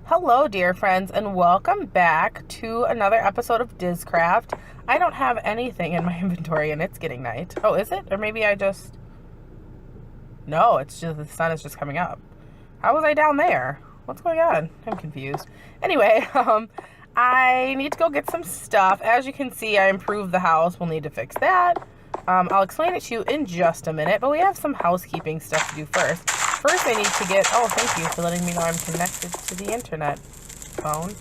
Hello, dear friends, and welcome back to another episode of DisCraft. I don't have anything in my inventory, and it's getting night. Oh, is it? Or maybe I just... No, it's just the sun is just coming up. How was I down there? What's going on? I'm confused. Anyway, I need to go get some stuff. As you can see, I improved the house. We'll need to fix that. I'll explain it to you in just a minute, but we have some housekeeping stuff to do first. First, I need to get... Oh, thank you for letting me know I'm connected to the internet phone.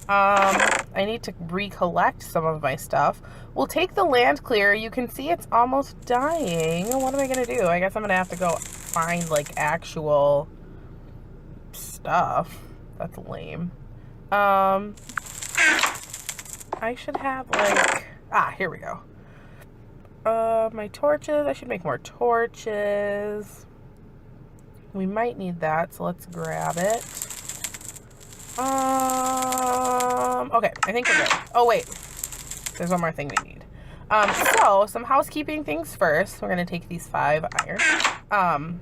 I need to recollect some of my stuff. We'll take the land clear. You can see it's almost dying. What am I going to do? I guess I'm going to have to go find, like, actual stuff. That's lame. I should have, like... Ah, here we go. My torches. I should make more torches. We might need that, so let's grab it. Okay, I think we're good. Oh, wait. There's one more thing we need. So, some housekeeping things first. We're going to take these 5 iron.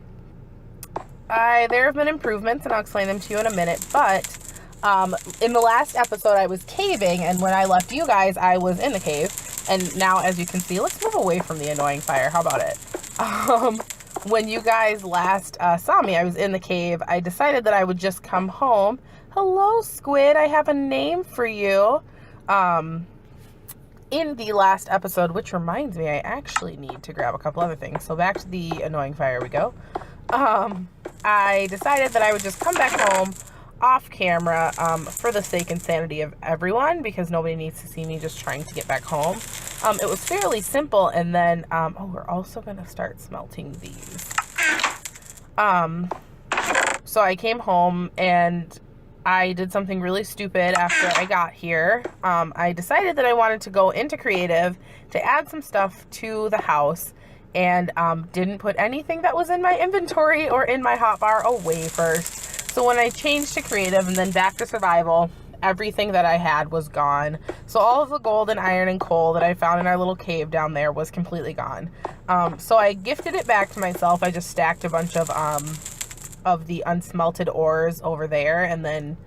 There have been improvements, and I'll explain them to you in a minute, but in the last episode, I was caving, and when I left you guys, I was in the cave. And now, as you can see, let's move away from the annoying fire. How about it? When you guys last saw me, I was in the cave. I decided that I would just come home. Hello, Squid. I have a name for you. In the last episode, which reminds me, I actually need to grab a couple other things. So back to the annoying fire we go. I decided that I would just come back home off camera for the sake and sanity of everyone, because nobody needs to see me just trying to get back home. It was fairly simple, and then oh, we're also gonna start smelting these. So I came home and I did something really stupid after I got here. I decided that I wanted to go into creative to add some stuff to the house, and didn't put anything that was in my inventory or in my hotbar away first. So when I changed to creative and then back to survival, everything that I had was gone. So all of the gold and iron and coal that I found in our little cave down there was completely gone. So I gifted it back to myself. I just stacked a bunch of the unsmelted ores over there, and then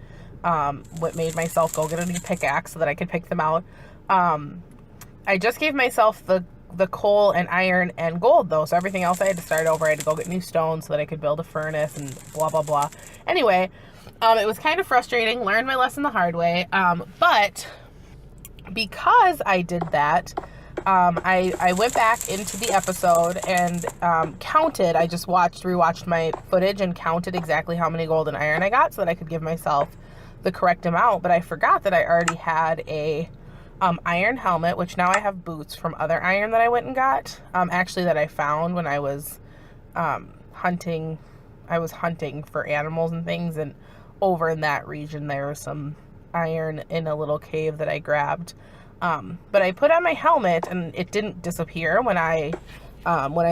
what made myself go get a new pickaxe so that I could pick them out. I just gave myself the coal and iron and gold, though, so everything else I had to start over. I had to go get new stone so that I could build a furnace and blah blah blah. Anyway, it was kind of frustrating. Learned my lesson the hard way, but because I did that, I went back into the episode and counted. I just rewatched my footage and counted exactly how many gold and iron I got so that I could give myself the correct amount. But I forgot that I already had a iron helmet, which now I have boots from other iron that I went and got. Actually, that I found when I was hunting. I was hunting for animals and things, and over in that region there was some iron in a little cave that I grabbed. But I put on my helmet and it didn't disappear when I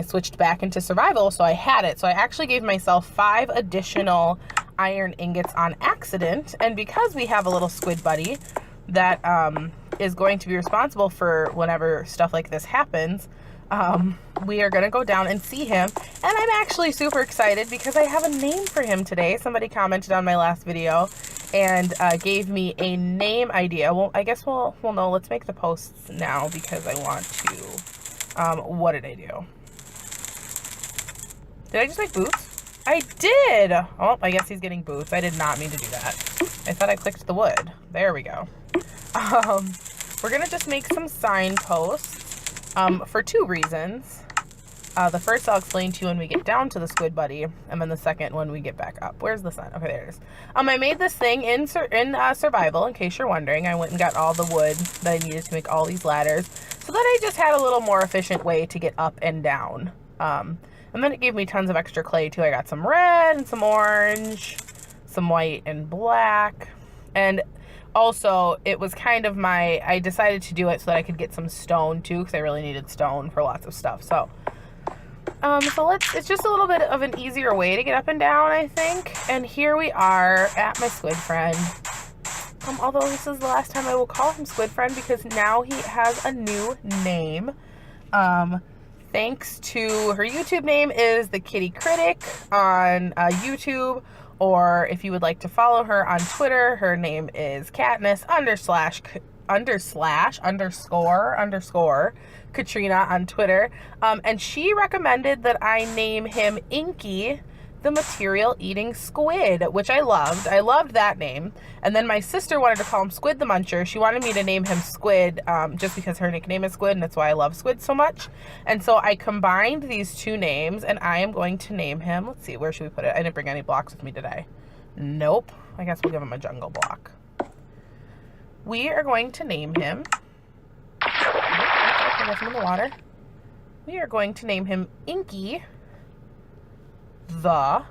switched back into survival, so I had it. So I actually gave myself 5 additional iron ingots on accident, and because we have a little squid buddy that is going to be responsible for whenever stuff like this happens, we are going to go down and see him, and I'm actually super excited because I have a name for him today. Somebody commented on my last video and gave me a name idea. Well, I guess we'll know. Let's make the posts now because I want to. What did I do? Did I just make boots? I did! Oh, I guess he's getting boots. I did not mean to do that. I thought I clicked the wood. There we go. We're gonna just make some signposts for 2 reasons. The first I'll explain to you when we get down to the squid buddy, and then the second when we get back up. Where's the sun? Okay, there it is. I made this thing in survival, in case you're wondering. I went and got all the wood that I needed to make all these ladders, so that I just had a little more efficient way to get up and down. And then it gave me tons of extra clay too. I got some red and some orange, some white and black, and also it was kind of I decided to do it so that I could get some stone too, because I really needed stone for lots of stuff. So it's just a little bit of an easier way to get up and down, I think. And here we are at my squid friend. Although this is the last time I will call him squid friend, because now he has a new name. Thanks to her YouTube name is the Kitty Critic on YouTube, Or if you would like to follow her on Twitter, her name is Katniss __ Katrina on Twitter. And she recommended that I name him Inky, the material eating squid, which I loved. I loved that name. And then my sister wanted to call him Squid the Muncher. She wanted me to name him Squid just because her nickname is Squid, and that's why I love squid so much. And so I combined these two names, and I am going to name him, let's see, where should we put it? I didn't bring any blocks with me today. Nope. I guess we'll give him a jungle block. We are going to name him, I guess I'm in the water. We are going to name him Inky, the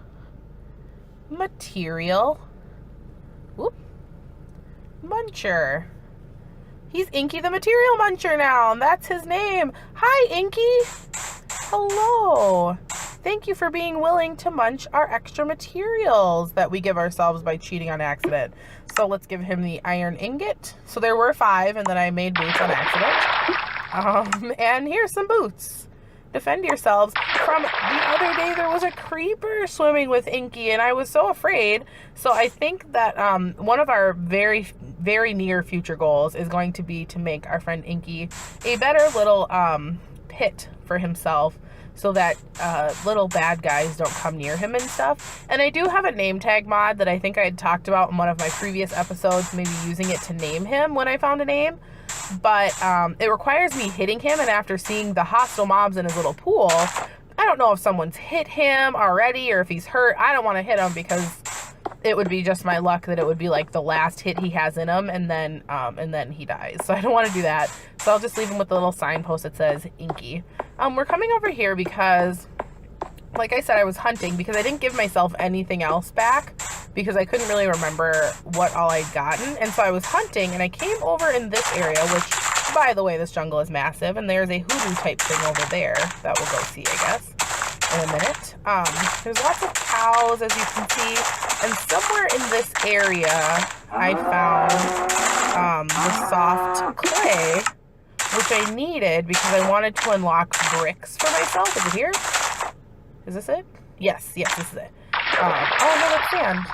material muncher. He's Inky the material muncher now, and that's his name. Hi, Inky. Hello. Thank you for being willing to munch our extra materials that we give ourselves by cheating on accident. So let's give him the iron ingot. So there were 5, and then I made boots on accident. And here's some boots. Defend yourselves. From the other day, there was a creeper swimming with Inky, and I was so afraid. So I think that one of our very, very near future goals is going to be to make our friend Inky a better little pit for himself, so that little bad guys don't come near him and stuff. And I do have a name tag mod that I think I had talked about in one of my previous episodes, maybe using it to name him when I found a name. But it requires me hitting him, and after seeing the hostile mobs in his little pool, I don't know if someone's hit him already or if he's hurt. I don't want to hit him because it would be just my luck that it would be like the last hit he has in him, and then he dies. So I don't want to do that. So I'll just leave him with the little signpost that says Inky. We're coming over here because, like I said, I was hunting because I didn't give myself anything else back because I couldn't really remember what all I'd gotten. And so I was hunting, and I came over in this area, which, by the way, this jungle is massive, and there's a hoodoo type thing over there that we'll go see, I guess, in a minute. There's lots of cows, as you can see, and somewhere in this area I found the soft clay, which I needed because I wanted to unlock bricks for myself. Is it here? Is this it? Yes, this is it. Oh no, that's sand.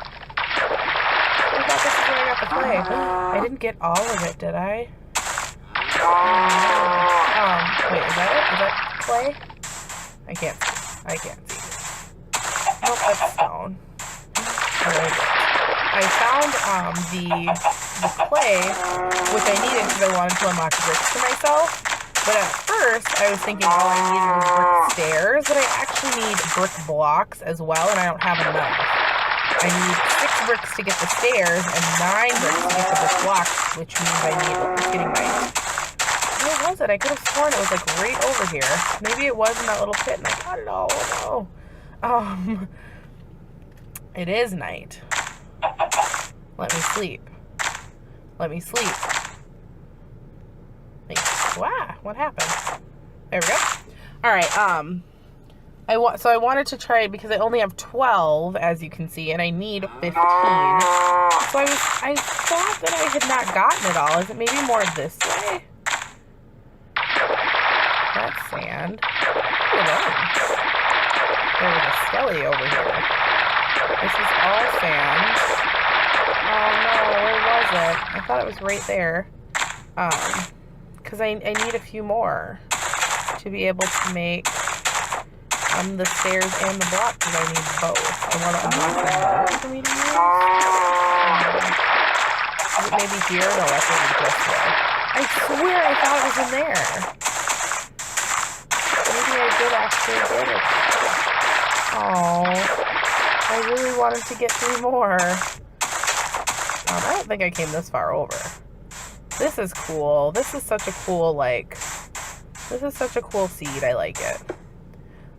I thought this is where I got the clay. I didn't get all of it, did I? Wait, is that it? Is that clay? I can't see. Nope, that's stone. Alright. I found the clay, which I needed because I wanted to unlock bricks for myself. But at first, I was thinking all I needed was brick stairs, but I actually need brick blocks as well, and I don't have enough. I need 6 bricks to get the stairs and 9 bricks to get the brick blocks, which means I need, it's getting night. Where was it? I could have sworn it was like right over here. Maybe it was in that little pit and I got it all. Oh no. It is night. Let me sleep. Let me sleep. Wow, what happened? There we go. All right, so I wanted to try it because I only have 12, as you can see, and I need 15. So I thought that I had not gotten it all. Is it maybe more this way? That's sand. Look at those. There was a skelly over here. This is all sand. Oh no, where was it? I thought it was right there. Because I need a few more to be able to make the stairs and the block, because I need both. I want to unlock them both for me to use. Is it maybe here? No, that's maybe just there. I swear I thought it was in there. Maybe I did actually get it. Oh, I really wanted to get 3 more. I don't think I came this far over. This is cool. This is such a cool, this is such a cool seed. I like it.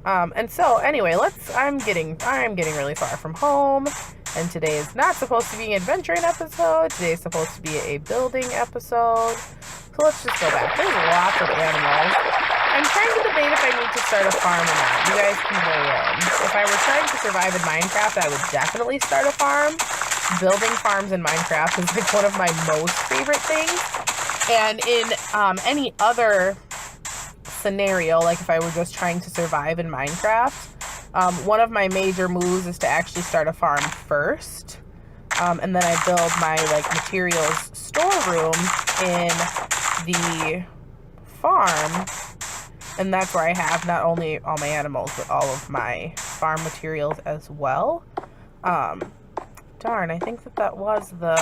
And so anyway, I'm getting really far from home, and today is not supposed to be an adventuring episode. Today is supposed to be a building episode. So let's just go back. There's lots of animals. I'm trying to debate if I need to start a farm or not. You guys can weigh in. If I were trying to survive in Minecraft, I would definitely start a farm. Building farms in Minecraft is like one of my most favorite things. And in any other scenario, like if I were just trying to survive in Minecraft, One of my major moves is to actually start a farm first. And then I build my like materials storeroom in the farm. And that's where I have not only all my animals, but all of my farm materials as well. Darn, I think that was the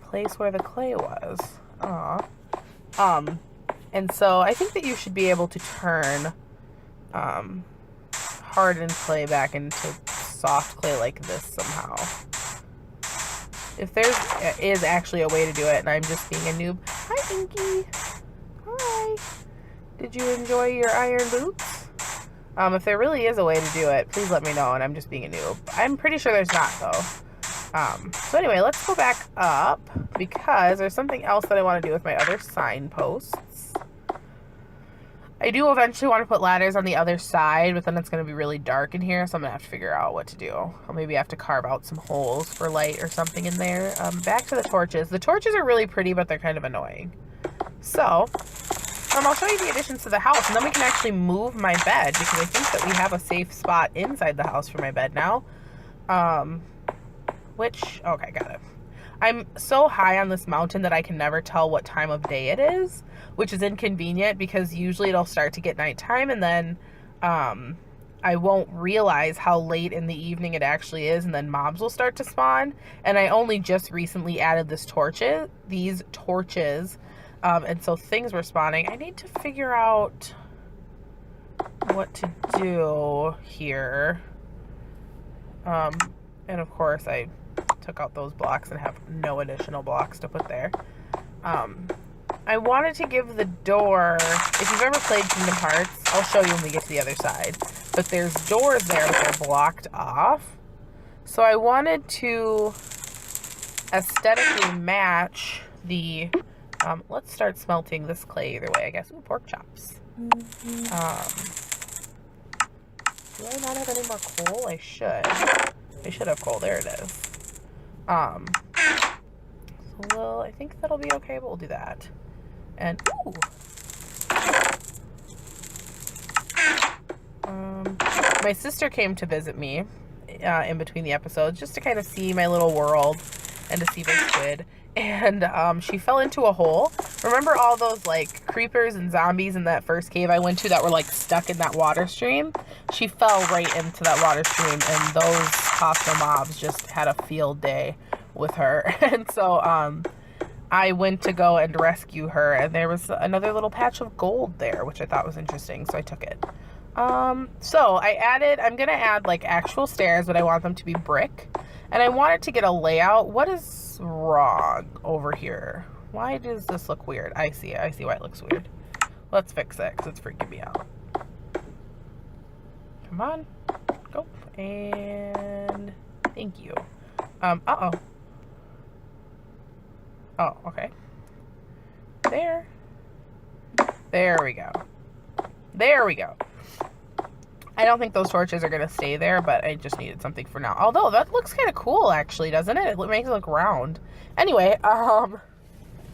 place where the clay was. Aw. And so I think that you should be able to turn hardened clay back into soft clay like this somehow. If there is actually a way to do it, and I'm just being a noob. Hi, Inky. Hi. Did you enjoy your iron boots? If there really is a way to do it, please let me know, and I'm just being a noob. I'm pretty sure there's not, though. So anyway, let's go back up, because there's something else that I want to do with my other signposts. I do eventually want to put ladders on the other side, but then it's going to be really dark in here, so I'm going to have to figure out what to do. I'll maybe have to carve out some holes for light or something in there. Back to the torches. The torches are really pretty, but they're kind of annoying. So, I'll show you the additions to the house, and then we can actually move my bed, because I think that we have a safe spot inside the house for my bed now. Okay, got it. I'm so high on this mountain that I can never tell what time of day it is, which is inconvenient because usually it'll start to get nighttime, and then I won't realize how late in the evening it actually is, and then mobs will start to spawn. And I only just recently added these torches, and so things were spawning. I need to figure out what to do here. And of course I took out those blocks and have no additional blocks to put there. I wanted to give the door, if you've ever played Kingdom Hearts, I'll show you when we get to the other side, but there's doors there that are blocked off. So I wanted to aesthetically match the, let's start smelting this clay either way, I guess. Ooh, pork chops. Do I not have any more coal? I should. I should have coal. There it is. Well, I think that'll be okay, but we'll do that. And, ooh. My sister came to visit me in between the episodes just to kind of see my little world and to see my squid. And she fell into a hole. Remember all those like creepers and zombies in that first cave I went to that were like stuck in that water stream? She fell right into that water stream, and those hostile mobs just had a field day with her. And so I went to go and rescue her, and there was another little patch of gold there, which I thought was interesting, so I took it. So I'm gonna add like actual stairs, but I want them to be brick, and I wanted to get a layout. What is wrong over here? Why does this look weird? I see why it looks weird. Let's fix it, because it's freaking me out. Come on, go, and thank you. Uh-oh. Oh, okay. There we go. There we go. I don't think those torches are gonna stay there, but I just needed something for now. Although, that looks kind of cool, actually, doesn't it? It makes it look round. Anyway,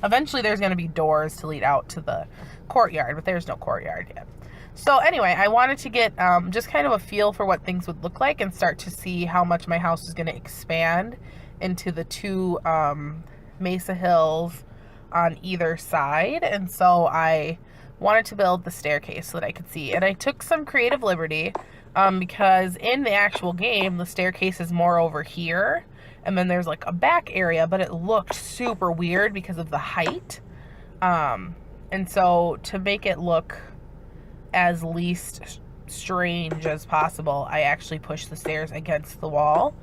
eventually there's gonna be doors to lead out to the courtyard, but there's no courtyard yet. So anyway, I wanted to get just kind of a feel for what things would look like and start to see how much my house is gonna expand into the two Mesa Hills on either side. And so I wanted to build the staircase so that I could see, and I took some creative liberty because in the actual game the staircase is more over here, and then there's like a back area, but it looked super weird because of the height, and so to make it look as least strange as possible, I actually pushed the stairs against the wall.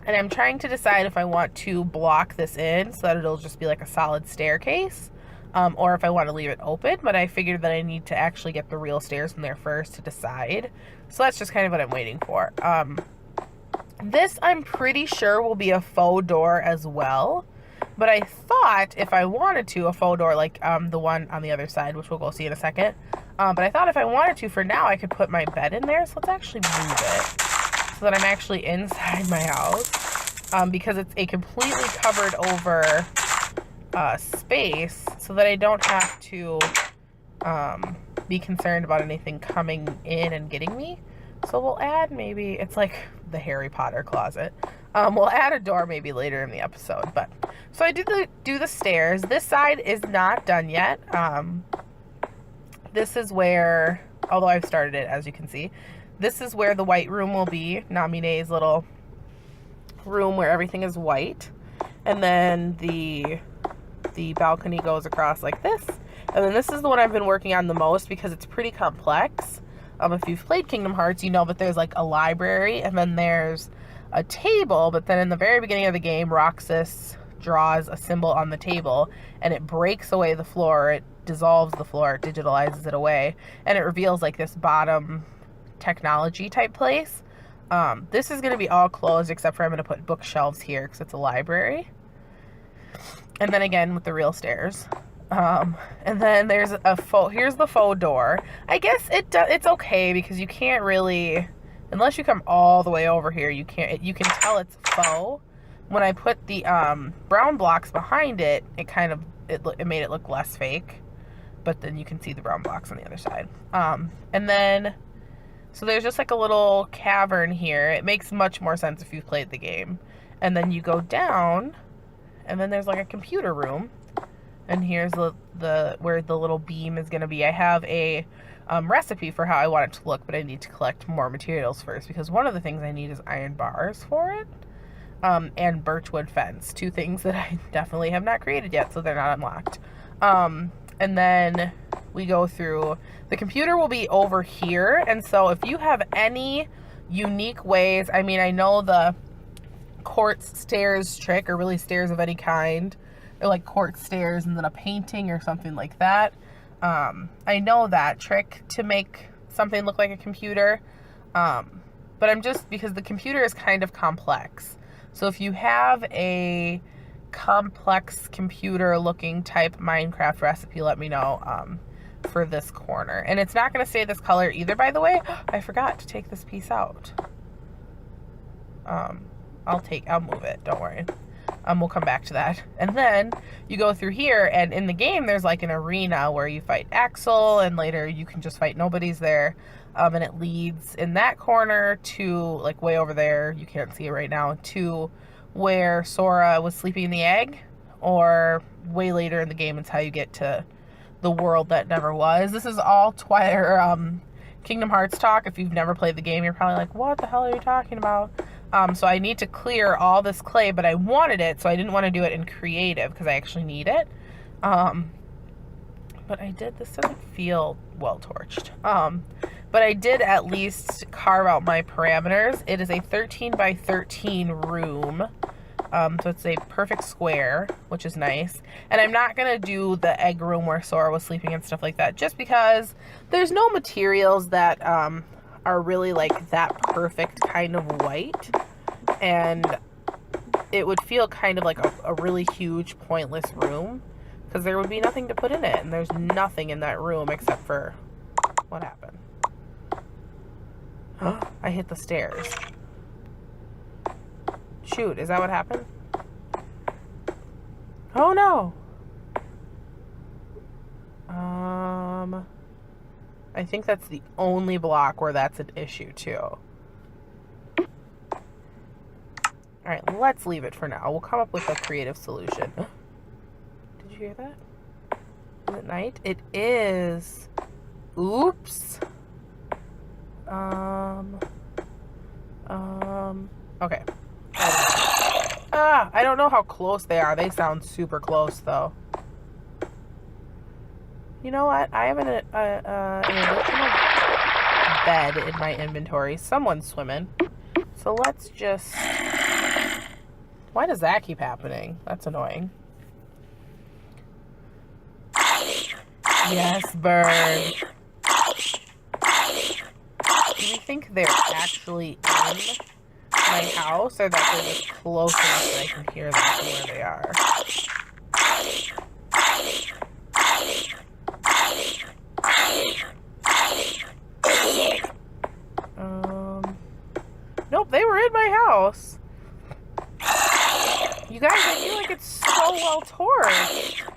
And I'm trying to decide if I want to block this in so that it'll just be like a solid staircase, or if I want to leave it open, but I figured that I need to actually get the real stairs in there first to decide. So that's just kind of what I'm waiting for. This I'm pretty sure will be a faux door as well, but I thought if I wanted to, a faux door like the one on the other side, which we'll go see in a second, but I thought if I wanted to, for now, I could put my bed in there. So let's actually move it so that I'm actually inside my house, because it's a completely covered over space, so that I don't have to be concerned about anything coming in and getting me. So we'll add maybe, it's like the Harry Potter closet. We'll add a door maybe later in the episode. But so I do the stairs. This side is not done yet. This is where, although I've started it, as you can see, this is where the white room will be. Namine's little room where everything is white. And then the balcony goes across like this. And then this is the one I've been working on the most because it's pretty complex. If you've played Kingdom Hearts, you know that there's like a library and then there's a table, but then in the very beginning of the game, Roxas draws a symbol on the table and it breaks away the floor, it dissolves the floor, it digitalizes it away, and it reveals like this bottom technology type place. This is going to be all closed except for I'm going to put bookshelves here because it's a library. And then again with the real stairs. And then there's here's the faux door. I guess it's okay because you can't really, unless you come all the way over here, you can tell it's faux. When I put the brown blocks behind it, it made it look less fake, but then you can see the brown blocks on the other side. And then so there's just like a little cavern here. It makes much more sense if you've played the game. And then you go down and then there's like a computer room. And here's where the little beam is going to be. I have a recipe for how I want it to look, but I need to collect more materials first because one of the things I need is iron bars for it, and birchwood fence. 2 things that I definitely have not created yet, so they're not unlocked. And then we go through. The computer will be over here, and so if you have any unique ways, I mean, I know the quartz stairs trick, or really stairs of any kind, or like quartz stairs and then a painting or something like that. I know that trick to make something look like a computer, but I'm just, because the computer is kind of complex. So if you have a complex computer looking type Minecraft recipe, let me know for this corner. And it's not going to stay this color either, by the way. I forgot to take this piece out. I'll move it, don't worry. We'll come back to that. And then you go through here, and in the game there's like an arena where you fight Axel, and later you can just fight nobodies there. And it leads in that corner to like way over there, you can't see it right now, to where Sora was sleeping in the egg, or way later in the game it's how you get to the world that never was. This is all Kingdom Hearts talk. If you've never played the game, you're probably like, what the hell are you talking about? So I need to clear all this clay, but I wanted it, so I didn't want to do it in creative because I actually need it. But this doesn't feel well torched. But I did at least carve out my parameters. It is a 13 by 13 room. So it's a perfect square, which is nice. And I'm not going to do the egg room where Sora was sleeping and stuff like that, just because there's no materials that are really like that perfect kind of white. And it would feel kind of like a really huge pointless room because there would be nothing to put in it. And there's nothing in that room except for what happened. I hit the stairs. Shoot, is that what happened? Oh no! I think that's the only block where that's an issue too. Alright, let's leave it for now. We'll come up with a creative solution. Did you hear that? Is it night? It is. Oops. Okay. I don't know how close they are. They sound super close, though. You know what? I have an additional bed in my inventory. Someone's swimming. So let's just... Why does that keep happening? That's annoying. Yes, bird. Do you think they're actually in my house, or that they're just close enough that I can hear them from where they are? Nope, they were in my house. You guys, I feel like it's so well torched.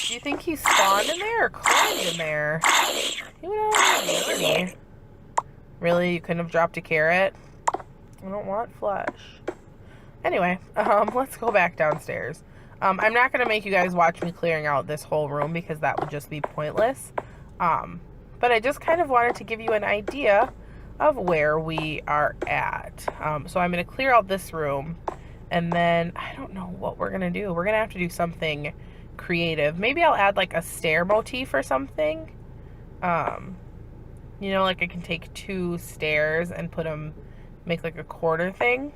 Do you think he spawned in there or climbed in there? He went on me. Really? You couldn't have dropped a carrot? I don't want flesh. Anyway, let's go back downstairs. I'm not going to make you guys watch me clearing out this whole room because that would just be pointless. But I just kind of wanted to give you an idea of where we are at. So I'm going to clear out this room, and then I don't know what we're going to do. We're going to have to do something creative. Maybe I'll add like a stair motif or something. You know, like I can take 2 stairs and put them, make like a quarter thing.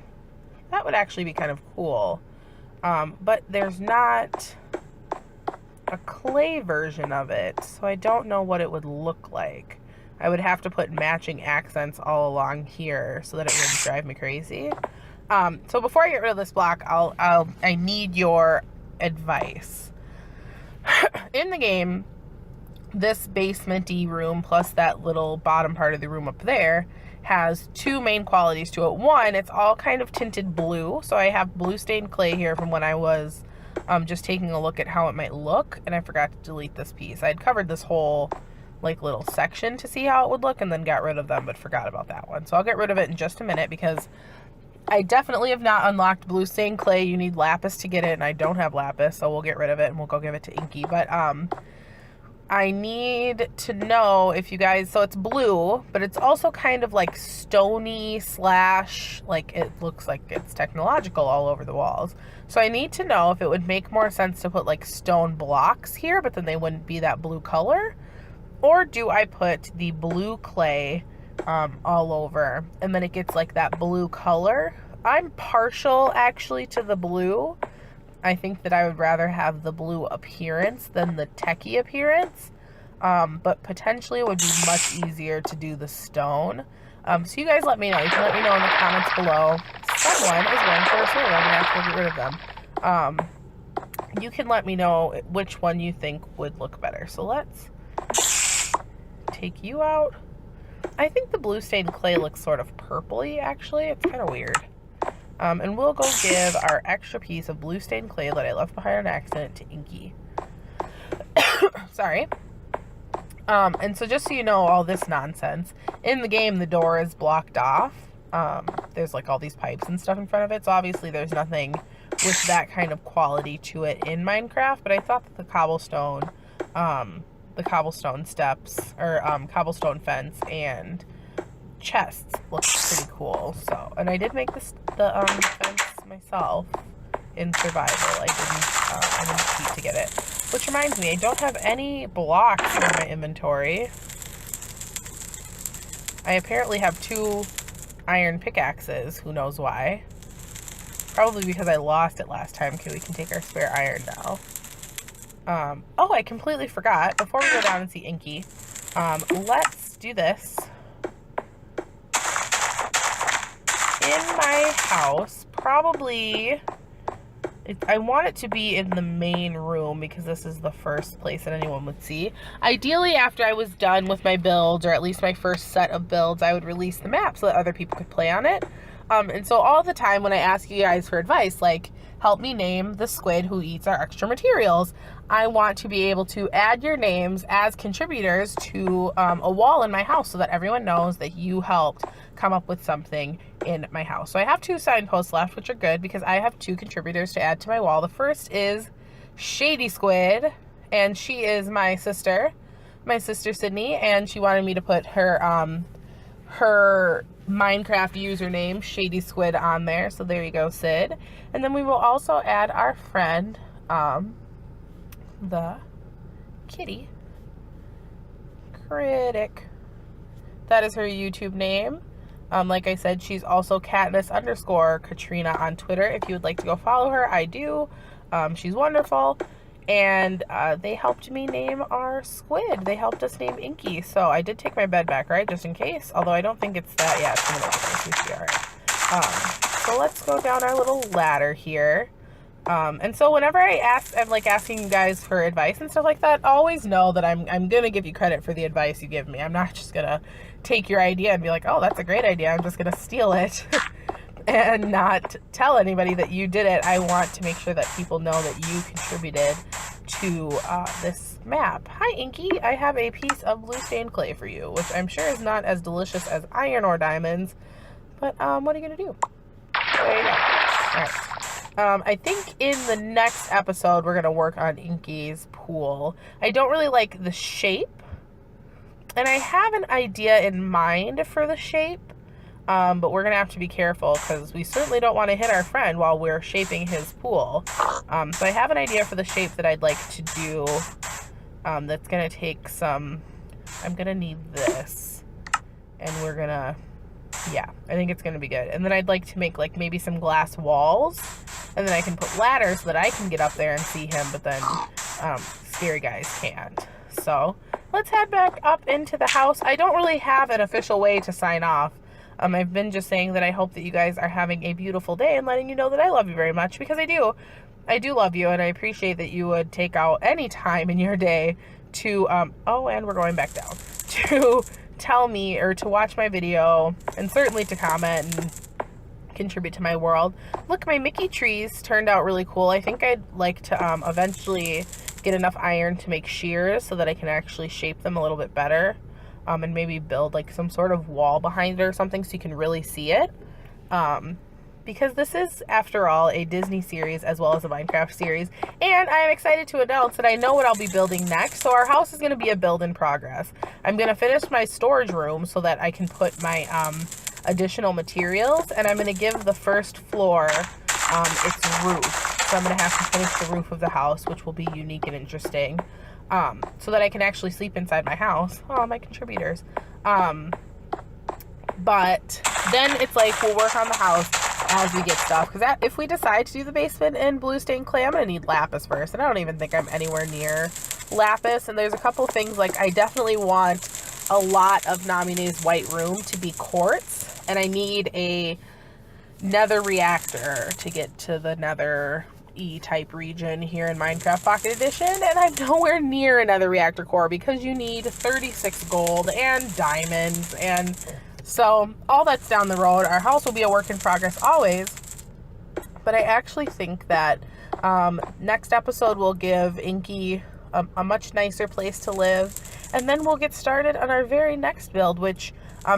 That would actually be kind of cool. But there's not a clay version of it, so I don't know what it would look like. I would have to put matching accents all along here so that it wouldn't drive me crazy. So before I get rid of this block, I need your advice. In the game, this basement-y room plus that little bottom part of the room up there has 2 main qualities to it. One, it's all kind of tinted blue. So I have blue stained clay here from when I was just taking a look at how it might look, and I forgot to delete this piece. I had covered this whole like little section to see how it would look and then got rid of them, but forgot about that one. So I'll get rid of it in just a minute because I definitely have not unlocked blue stained clay. You need lapis to get it, and I don't have lapis, so we'll get rid of it and we'll go give it to Inky. But I need to know if you guys, so it's blue, but it's also kind of like stony slash, like it looks like it's technological all over the walls. So I need to know if it would make more sense to put like stone blocks here, but then they wouldn't be that blue color. Or do I put the blue clay all over and then it gets like that blue color? I'm partial actually to the blue. I think that I would rather have the blue appearance than the techie appearance, but potentially it would be much easier to do the stone. So you guys let me know. You can let me know in the comments below. Someone is wearing shorts here. I'm going to have to get rid of them. You can let me know which one you think would look better. So let's take you out. I think the blue stained clay looks sort of purpley, actually. It's kind of weird. And we'll go give our extra piece of blue stained clay that I left behind on accident to Inky. Sorry. And so just so you know all this nonsense, in the game the door is blocked off. There's like all these pipes and stuff in front of it, so obviously there's nothing with that kind of quality to it in Minecraft, but I thought that the cobblestone steps, or cobblestone fence and chests looked pretty cool. So, and I did make the fence myself in survival. I didn't cheat to get it. Which reminds me, I don't have any blocks in my inventory. I apparently have 2 iron pickaxes. Who knows why? Probably because I lost it last time. Okay, we can take our spare iron now. Oh, I completely forgot. Before we go down and see Inky, let's do this. In my house, probably, I want it to be in the main room because this is the first place that anyone would see. Ideally, after I was done with my builds, or at least my first set of builds, I would release the map so that other people could play on it. And so all the time when I ask you guys for advice, like, help me name the squid who eats our extra materials, I want to be able to add your names as contributors to a wall in my house so that everyone knows that you helped come up with something in my house. So I have 2 signposts left, which are good because I have 2 contributors to add to my wall. The first is Shady Squid, and she is my sister Sydney, and she wanted me to put her Minecraft username Shady Squid on there. So there you go, Sid. And then we will also add our friend the kitty critic. That is her YouTube name. Like I said, she's also Katniss_Katrina on Twitter. If you would like to go follow her, I do. She's wonderful. And they helped me name our squid. They helped us name Inky. So I did take my bed back, right? Just in case. Although I don't think it's that. Yeah, it's in the middle. We should be all right. So let's go down our little ladder here. And so whenever I'm like asking you guys for advice and stuff like that, always know that I'm going to give you credit for the advice you give me. I'm not just going to take your idea and be like, oh, that's a great idea. I'm just going to steal it and not tell anybody that you did it. I want to make sure that people know that you contributed to this first map. Hi, Inky. I have a piece of blue stained clay for you, which I'm sure is not as delicious as iron or diamonds. But, what are you going to do? There you go. All right. I think in the next episode, we're going to work on Inky's pool. I don't really like the shape. And I have an idea in mind for the shape. But we're going to have to be careful because we certainly don't want to hit our friend while we're shaping his pool. So I have an idea for the shape that I'd like to do. That's going to take some... I'm going to need this. And we're going to... Yeah, I think it's going to be good. And then I'd like to make like maybe some glass walls. And then I can put ladders so that I can get up there and see him. But then scary guys can't. So let's head back up into the house. I don't really have an official way to sign off. I've been just saying that I hope that you guys are having a beautiful day and letting you know that I love you very much, because I do. I do love you, and I appreciate that you would take out any time in your day to, oh, and we're going back down, to tell me or to watch my video, and certainly to comment and contribute to my world. Look, my Mickey trees turned out really cool. I think I'd like to eventually get enough iron to make shears so that I can actually shape them a little bit better. And maybe build like some sort of wall behind it or something so you can really see it. Because this is, after all, a Disney series as well as a Minecraft series. And I am excited to announce that I know what I'll be building next. So our house is going to be a build in progress. I'm going to finish my storage room so that I can put my additional materials. And I'm going to give the first floor its roof. So I'm going to have to finish the roof of the house, which will be unique and interesting. So that I can actually sleep inside my house. Oh, my contributors. But then it's like we'll work on the house as we get stuff. Because if we decide to do the basement in blue stained clay, I'm going to need lapis first. And I don't even think I'm anywhere near lapis. And there's a couple things, like I definitely want a lot of Namine's white room to be quartz. And I need a nether reactor to get to the nether type region here in Minecraft Pocket Edition, and I'm nowhere near another reactor core because you need 36 gold and diamonds, and so all that's down the road. Our house will be a work in progress always, but I actually think that next episode will give Inky a much nicer place to live, and then we'll get started on our very next build, which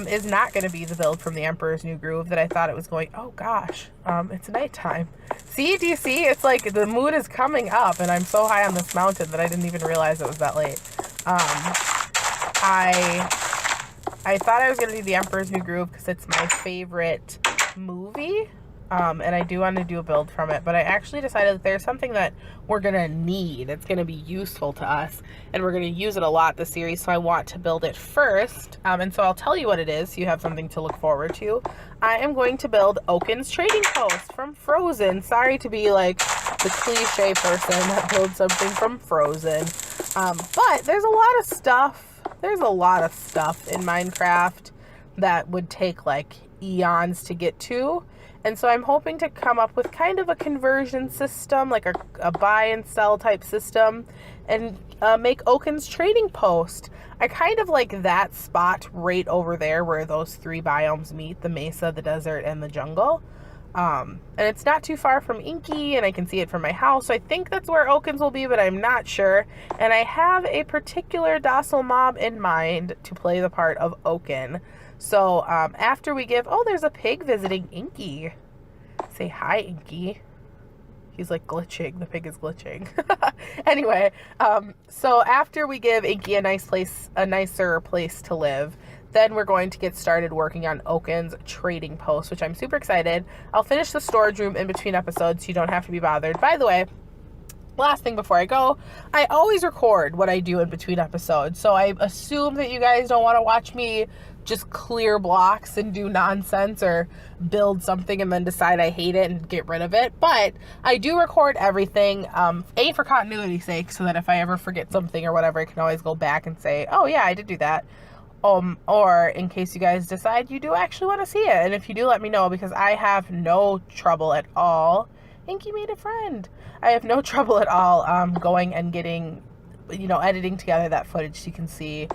is not going to be the build from the Emperor's New Groove that I thought it was going. Oh gosh, it's nighttime. See, do you see? It's like the mood is coming up, and I'm so high on this mountain that I didn't even realize it was that late. I thought I was going to do the Emperor's New Groove because it's my favorite movie. And I do want to do a build from it, but I actually decided that there's something that we're going to need. It's going to be useful to us, and we're going to use it a lot this series, so I want to build it first. And so I'll tell you what it is so you have something to look forward to. I am going to build Oaken's Trading Post from Frozen. Sorry to be like the cliche person that builds something from Frozen. But there's a lot of stuff. There's a lot of stuff in Minecraft that would take like eons to get to. And so I'm hoping to come up with kind of a conversion system, like a buy and sell type system, and make Oaken's Trading Post. I kind of like that spot right over there where those three biomes meet, the mesa, the desert, and the jungle. And it's not too far from Inky, and I can see it from my house. So I think that's where Oaken's will be, but I'm not sure. And I have a particular docile mob in mind to play the part of Oaken. So, after we give... Oh, there's a pig visiting Inky. Say hi, Inky. He's, like, glitching. The pig is glitching. Anyway, so after we give Inky a nicer place to live, then we're going to get started working on Oaken's Trading Post, which I'm super excited. I'll finish the storage room in between episodes so you don't have to be bothered. By the way, last thing before I go, I always record what I do in between episodes, so I assume that you guys don't want to watch me just clear blocks and do nonsense or build something and then decide I hate it and get rid of it. But I do record everything, A, for continuity's sake, so that if I ever forget something or whatever, I can always go back and say, oh yeah, I did do that. Or in case you guys decide you do actually want to see it. And if you do, let me know, because I have no trouble at all. Inky made a friend. I have no trouble at all going and getting, editing together that footage so you can see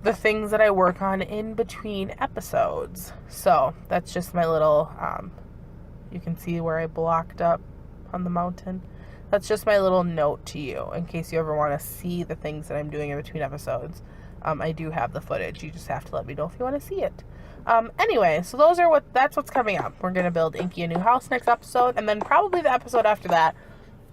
the things that I work on in between episodes. So that's just my little, you can see where I blocked up on the mountain. That's just my little note to you in case you ever want to see the things that I'm doing in between episodes. I do have the footage. You just have to let me know if you want to see it. Anyway, so that's what's coming up. We're going to build Inky a new house next episode, and then probably the episode after that,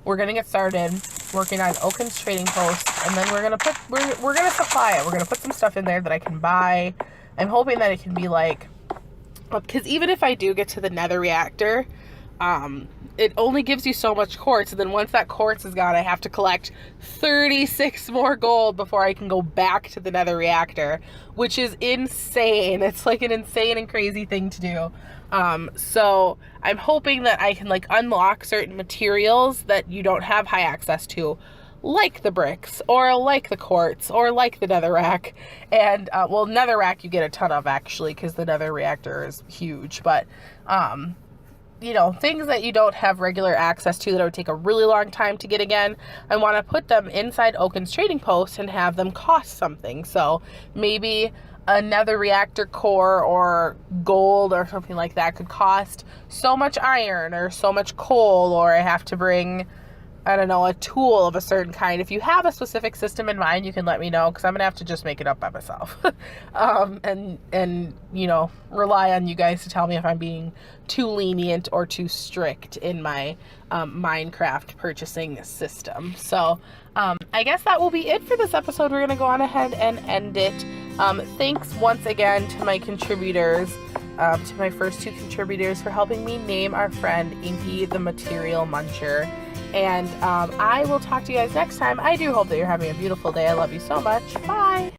we're going to get started working on Oaken's trading post, and then we're going to supply it. We're going to put some stuff in there that I can buy. I'm hoping that it can be like, because even if I do get to the nether reactor, it only gives you so much quartz, and then once that quartz is gone, I have to collect 36 more gold before I can go back to the nether reactor, which is insane. It's like an insane and crazy thing to do. So I'm hoping that I can like unlock certain materials that you don't have high access to, like the bricks, or like the quartz, or like the netherrack. And, well, netherrack you get a ton of, actually, because the nether reactor is huge, but, you know, things that you don't have regular access to that would take a really long time to get again, I want to put them inside Oaken's trading post and have them cost something. So maybe another reactor core or gold or something like that could cost so much iron or so much coal, or I have to bring, I don't know, a tool of a certain kind. If you have a specific system in mind, you can let me know, because I'm going to have to just make it up by myself. And, you know, rely on you guys to tell me if I'm being too lenient or too strict in my Minecraft purchasing system. So, I guess that will be it for this episode. We're going to go on ahead and end it. Thanks once again to my contributors, to my first 2 contributors, for helping me name our friend Inky the Material Muncher. And I will talk to you guys next time. I do hope that you're having a beautiful day. I love you so much. Bye.